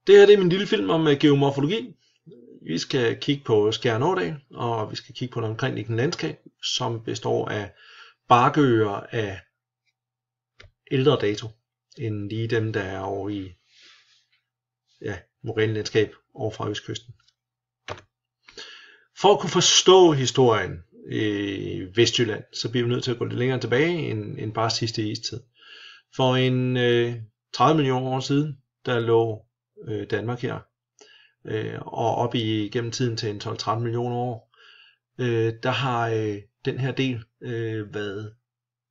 Det her det er min lille film om geomorfologi. Vi skal kigge på Skjern Ådal, og vi skal kigge på det omkringliggende landskab, som består af barkeøer af ældre dato, end lige dem, der er over i morænelandskab over fra østkysten. For at kunne forstå historien i Vestjylland, så bliver vi nødt til at gå lidt længere tilbage end bare sidste istid. For en 30 millioner år siden, der lå Danmark her, og op igennem tiden til en 12-13 millioner år, der har den her del været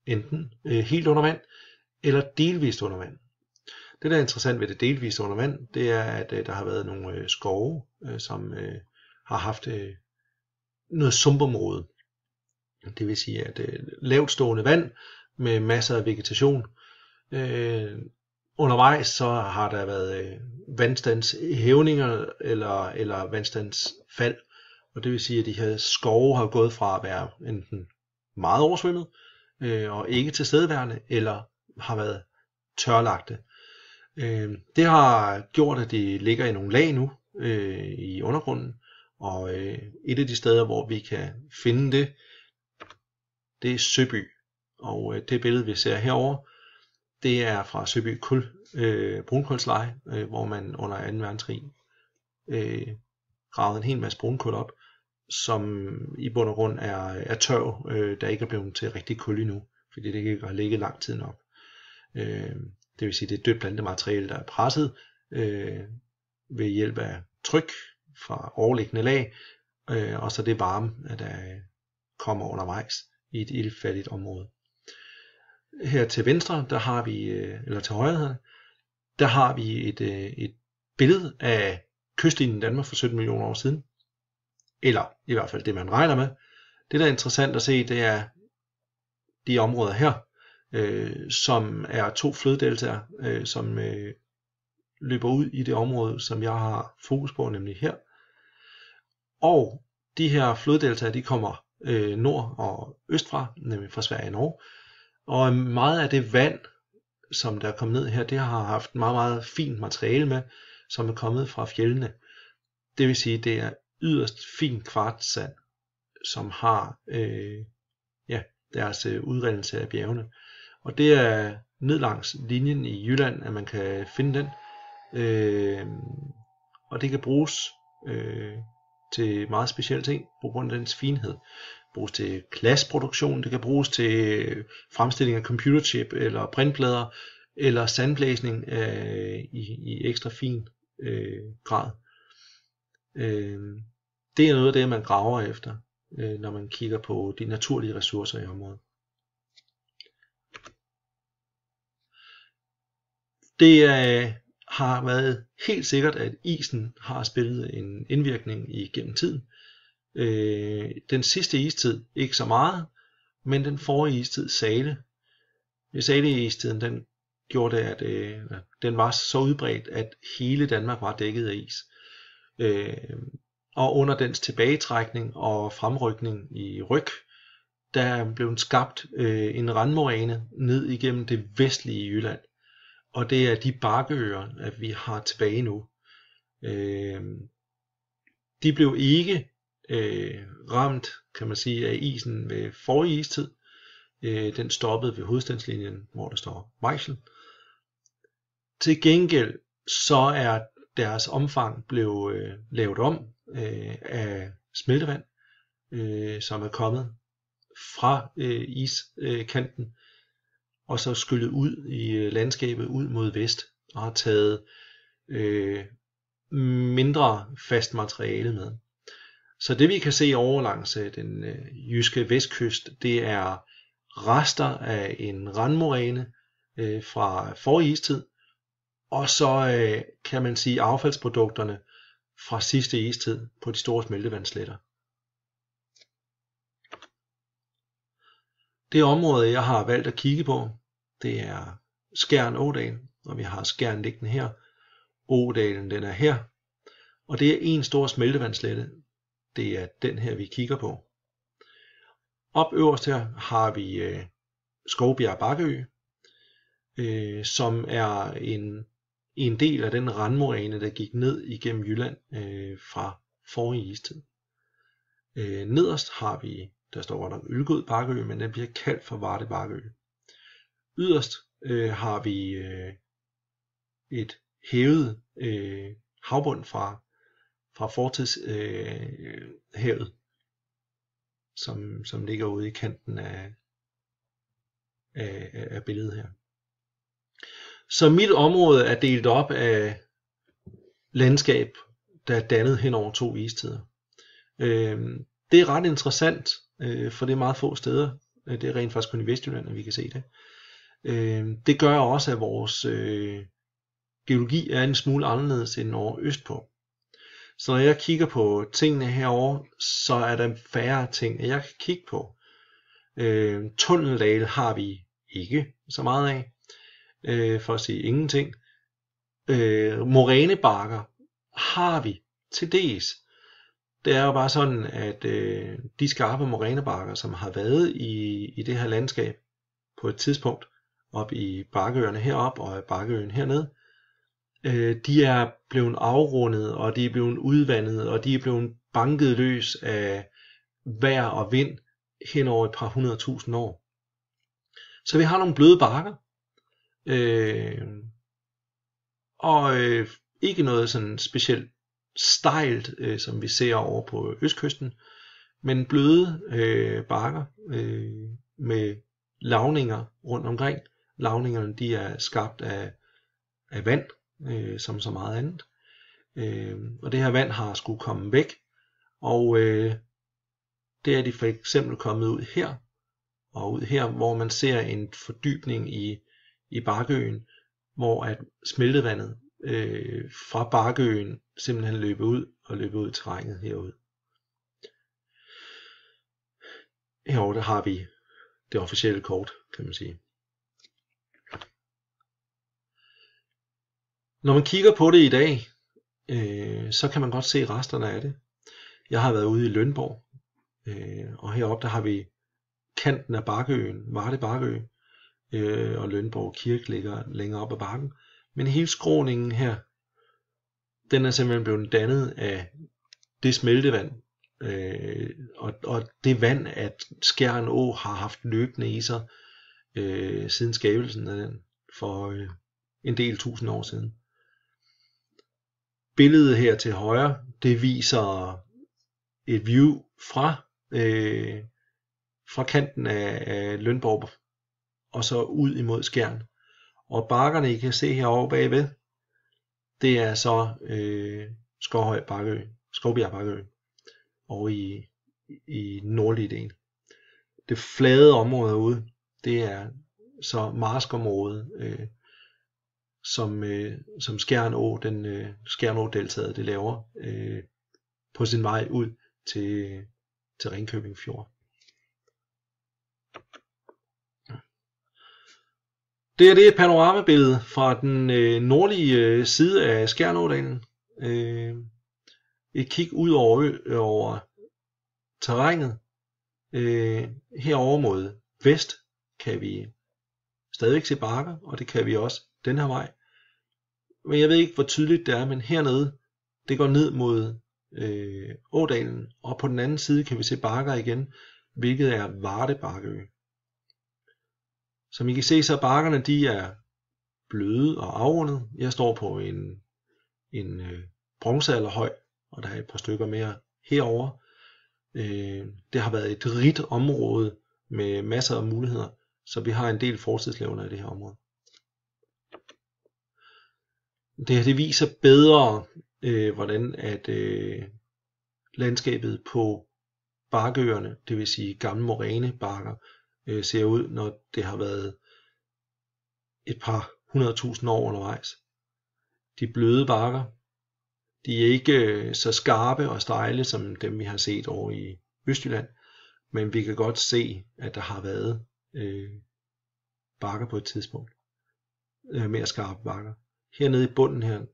enten helt under vand, eller delvist under vand. Det, der er interessant ved det delvist under vand, det er, at der har været nogle skove, som har haft noget sumpområde. Det vil sige, at lavt stående vand med masser af vegetation. Undervejs så har der været vandstandshævninger eller vandstandsfald. Og det vil sige, at de her skove har gået fra at være enten meget oversvømmet og ikke tilstedeværende, eller har været tørlagte. Det har gjort, at de ligger i nogle lag nu i undergrunden. Og et af de steder, hvor vi kan finde det er Søby. Og det billede, vi ser herover, det er fra Søby brunkulsleje, hvor man under 2. verdenskrig gravede en hel masse brunkul op, som i bund og grund er tørv, der ikke er blevet til rigtig kul endnu, fordi det ikke har ligget lang tid nok. Det vil sige, det er dødt plantemateriale, der er presset ved hjælp af tryk fra overliggende lag, og så det varme, der kommer undervejs i et iltfattigt område. Her til venstre, der har vi, eller til højre, der har vi et billede af kystlinjen i Danmark for 17 millioner år siden. Eller i hvert fald det, man regner med. Det, der er interessant at se, det er de områder her, som er 2 floddeltaer, som løber ud i det område, som jeg har fokus på, nemlig her. Og de her floddeltaer, de kommer nord og østfra, nemlig fra Sverige og Norge. Og meget af det vand, som der er kommet ned her, det har haft meget, meget fint materiale med, som er kommet fra fjellene. Det vil sige, det er yderst fint kvartssand, som har deres udrindelse af bjergene. Og det er ned langs linjen i Jylland, at man kan finde den. Og det kan bruges til meget specielle ting på grund af dens finhed. Det bruges til glasproduktion, det kan bruges til fremstilling af computerchip eller printplader, eller sandblæsning i ekstra fin grad. Det er noget af det, man graver efter, når man kigger på de naturlige ressourcer i området. Det har været helt sikkert, at isen har spillet en indvirkning igennem tiden. Den sidste istid ikke så meget, men den forrige istid Sale. Sale-istiden den gjorde det, at den var så udbredt, at hele Danmark var dækket af is. Og under dens tilbagetrækning og fremrykning i ryg, der blev skabt en randmoræne ned igennem det vestlige Jylland. Og det er de barkeøer, at vi har tilbage nu. De blev ikke ramt, kan man sige, af isen ved forrige istid. Den stoppede ved hovedstandslinjen, hvor der står Weichsel. Til gengæld så er deres omfang blevet lavet om af smeltevand, som er kommet fra iskanten, og så skyllet ud i landskabet ud mod vest, og har taget mindre fast materiale med. Så det vi kan se over langs den jyske vestkyst, det er rester af en randmoræne fra forrige istid, og så kan man sige affaldsprodukterne fra sidste istid på de store smeltevandssletter. Det område, jeg har valgt at kigge på, det er Skjern Ådal, og vi har Skjern liggende her. Ådalen, den er her, og det er en stor smeltevandsslette. Det er den her, vi kigger på. Op øverst her har vi Skovbjerg Bakkeø, som er en del af den randmoræne, der gik ned igennem Jylland fra forrige istid. Nederst har vi, der står godt nok Ølgod Bakkeø, men den bliver kaldt for Varde Bakkeø. Yderst har vi et hævet havbund fra fortidshavet, som ligger ude i kanten af billedet her. Så mit område er delt op af landskab, der er dannet hen over 2 istider. Det er ret interessant, for det er meget få steder. Det er rent faktisk kun i Vestjylland, at vi kan se det. Det gør også, at vores geologi er en smule anderledes end over østpå. Så når jeg kigger på tingene herovre, så er der færre ting, jeg kan kigge på. Tunneldale har vi ikke så meget af, for at sige ingenting. Morænebakker har vi til dels. Det er jo bare sådan, at de skarpe morænebakker, som har været i det her landskab på et tidspunkt, op i Bakkeøerne heroppe og Bakkeøen hernede, de er blevet afrundet, og de er blevet udvandet, og de er blevet banket løs af vejr og vind hen over et par 100.000 år. Så vi har nogle bløde bakker, og ikke noget sådan specielt stejlt, som vi ser over på østkysten, men bløde bakker med lavninger rundt omkring. Lavningerne, de er skabt af vand, som så meget andet. Og det her vand har skulle komme væk, og det er de for eksempel kommet ud her, og ud her, hvor man ser en fordybning i Bakkeøen, hvor at smeltevandet fra Bakkeøen simpelthen løber ud i terrænet herude. Herovre der har vi det officielle kort, kan man sige. Når man kigger på det i dag, så kan man godt se resterne af det. Jeg har været ude i Lønborg, og heroppe der har vi kanten af Bakkeøen, Varde Bakkeø, og Lønborg Kirke ligger længere op ad bakken. Men hele skråningen her, den er simpelthen blevet dannet af det smeltevand, og det vand, at Skjern Å har haft løbende i sig siden skabelsen af den for en del tusind år siden. Billedet her til højre, det viser et view fra kanten af Lønborg og så ud imod Skjern. Og bakkerne, I kan se herovre bagved, det er så Skovhøj Bakkeø, Skovbjerg Bakkeø, og i den nordlige del. Det flade område herude, det er så marskområdet, som Skjern Å, Skjern Å-deltaet, det laver på sin vej ud til Ringkøbing Fjord. Det er et panoramabillede fra den nordlige side af Skjern Å-dalen. Et kig ud over terrænet. Herovre mod vest kan vi stadigvæk se bakker, og det kan vi også den her vej. Men jeg ved ikke hvor tydeligt det er, men hernede, det går ned mod Ådalen, og på den anden side kan vi se bakker igen, hvilket er Varde Bakkeø. Som I kan se, så bakkerne de er bløde og afrundet. Jeg står på en bronzealderhøj, og der er et par stykker mere herover. Det har været et rigt område med masser af muligheder, så vi har en del fortidslevner i det her område. Det viser bedre, hvordan at landskabet på Bakkeøerne, det vil sige gamle morænebakker, ser ud, når det har været et par 100.000 år undervejs. De bløde bakker, de er ikke så skarpe og stejle som dem vi har set over i Østjylland, men vi kan godt se, at der har været bakker på et tidspunkt. Mere skarpe bakker. Hernede i bunden her,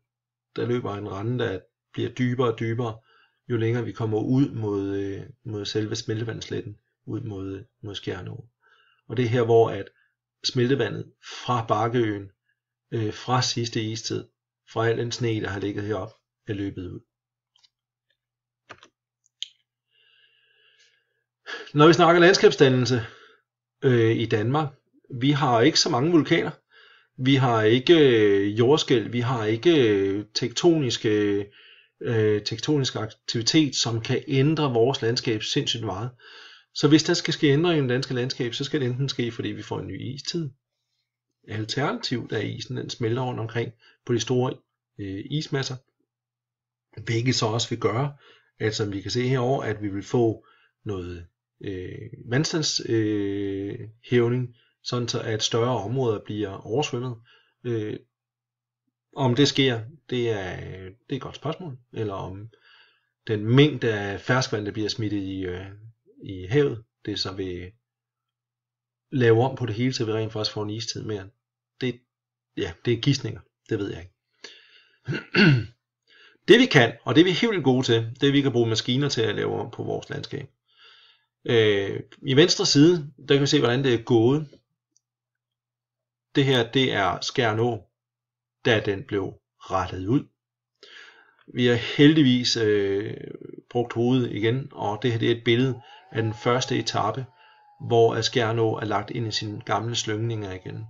der løber en rende, der bliver dybere og dybere, jo længere vi kommer ud mod selve smeltevandssletten, ud mod Skjern Å. Og det er her, hvor at smeltevandet fra Bakkeøen, fra sidste istid, fra al den sne, der har ligget heroppe, er løbet ud. Når vi snakker landskabsdannelse i Danmark, vi har ikke så mange vulkaner. Vi har ikke jordskælv, vi har ikke tektonisk aktivitet, som kan ændre vores landskab sindssygt meget. Så hvis der skal ske ændringer i det danske landskab, så skal det enten ske, fordi vi får en ny istid. Alternativt er isen, den smelter rundt omkring på de store ismasser. Hvilket så også vil gøre, at som vi kan se herover, at vi vil få noget vandstandshævning, sådan så at større områder bliver oversvømmet. Om det sker, det er et godt spørgsmål. Eller om den mængde af ferskvand, der bliver smittet i havet, det så vil lave om på det hele, så vi rent faktisk får en istid mere. Det er gidsninger. Det ved jeg ikke. Det vi kan, og det vi er helt vildt gode til, det er, at vi kan bruge maskiner til at lave om på vores landskab. I venstre side, der kan vi se, hvordan det er gået. Det her, det er Skjern Å, da den blev rettet ud. Vi har heldigvis brugt hovedet igen, og det her det er et billede af den første etape, hvor Skjern Å er lagt ind i sine gamle slyngninger igen.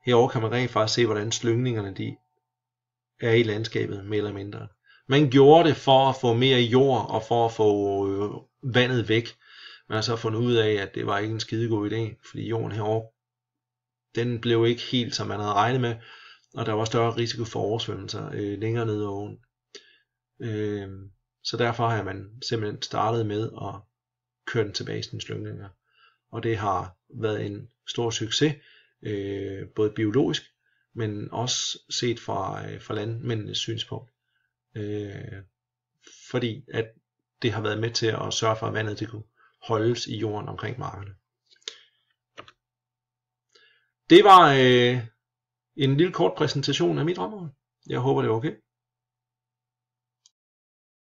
Herover kan man rent faktisk se, hvordan slyngningerne de er i landskabet, mere eller mindre. Man gjorde det for at få mere jord, og for at få vandet væk. Man har så fundet ud af, at det var ikke en skidegod idé, fordi jorden herovre, den blev ikke helt, som man havde regnet med, og der var større risiko for oversvømmelser længere nede ad åen. Så derfor har man simpelthen startet med at køre den tilbage i sine slyngninger. Og det har været en stor succes, både biologisk, men også set fra landmændenes synspunkt. Fordi at det har været med til at sørge for, at vandet det kunne holdes i jorden omkring markerne. Det var en lille kort præsentation af mit område. Jeg håber det var okay.